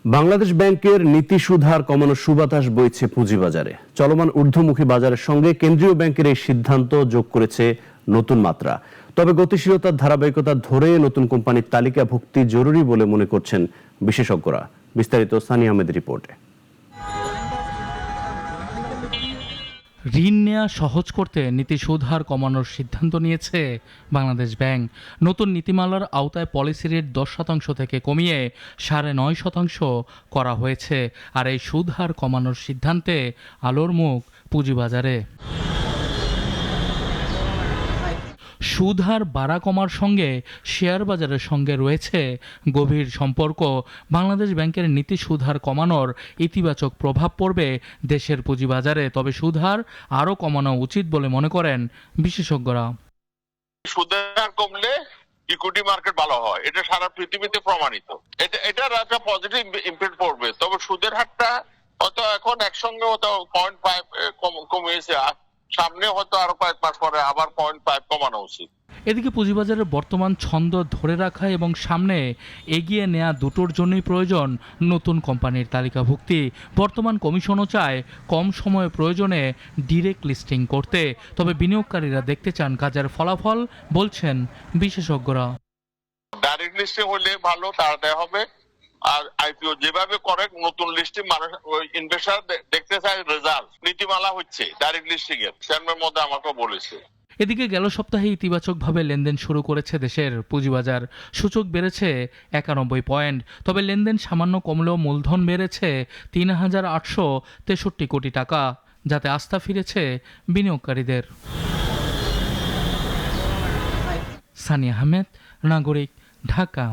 বাংলাদেশ ব্যাংকের নীতি সুধার কমানোর সুবাতাস বইছে পুঁজিবাজারে। চলমান ঊর্ধ্বমুখী বাজারের সঙ্গে কেন্দ্রীয় ব্যাংকের এই সিদ্ধান্ত যোগ করেছে নতুন মাত্রা। তবে গতিশীলতার ধারাবাহিকতা ধরে নতুন কোম্পানির তালিকাভুক্তি জরুরি বলে মনে করছেন বিশেষজ্ঞরা। বিস্তারিত সানি আহমেদের রিপোর্টে। ঋণ নেওয়া সহজ করতে নীতি সুদ হার কমানোর সিদ্ধান্ত নিয়েছে বাংলাদেশ ব্যাংক। নতুন নীতিমালার আওতায় পলিসি রেট 10% থেকে কমিয়ে 9.5% করা হয়েছে। আর এই সুদ হার কমানোর সিদ্ধান্তে আলোর মুখ পুঁজিবাজারে। সুদ হার বাড়া কমার সঙ্গে শেয়ার বাজারের সঙ্গে রয়েছে গভীর সম্পর্ক। বাংলাদেশ ব্যাংকের নীতি সুদ হার কমানোর ইতিবাচক প্রভাব পড়বে দেশের পুঁজিবাজারে। তবে সুদ হার আরও কমানো উচিত বলে মনে করেন বিশেষজ্ঞরা। সুদের হার কমলে ইকুইটি মার্কেট ভালো হয়, এটা সারা পৃথিবীতে প্রমাণিত। এটার একটা পজিটিভ ইমপ্যাক্ট পড়বে। তবে সুদের হারটা হয়তো এখন একসঙ্গে হয়তো 0.5 কমিয়েছে, সামনে হয়তো আরো কয়েক মাস পরে আবার 0.5 কমানো উচিত। এদিকে পুঁজিবাজারের বর্তমান ছন্দ ধরে রাখা এবং সামনে এগিয়ে নেওয়া দুটোর জন্যই প্রয়োজন নতুন কোম্পানির তালিকাভুক্তি। বর্তমান কমিশনও চায় কম সময়ে প্রয়োজনে ডিরেক্ট লিস্টিং করতে। তবে বিনিয়োগকারীরা দেখতে চান কাজের ফলাফল, বলছেন বিশেষজ্ঞরা। ডাইরেক্ট লিস্টিং হলে ভালো, তাড়াতাড়ি হবে। আর আইপিও যেভাবে করে নতুন লিস্টিং, মানুষ ইনভেস্টার দেখতে চায় রেজাল্ট। নীতিমালা হচ্ছে ডাইরেক্ট লিস্টিং এর, চেয়ারম্যানের মধ্যে আমাকে বলেছে। এদিকে গেল সপ্তাহে ইতিবাচকভাবে লেনদেন শুরু করেছে দেশের পুঁজিবাজার। সূচক বেড়েছে 91 পয়েন্ট। তবে লেনদেন সামান্য কমলেও মূলধন বেড়েছে 3,863 কোটি টাকা, যাতে আস্থা ফিরেছে বিনিয়োগকারীদের। সানি আহমেদ, নাগরিক, ঢাকা।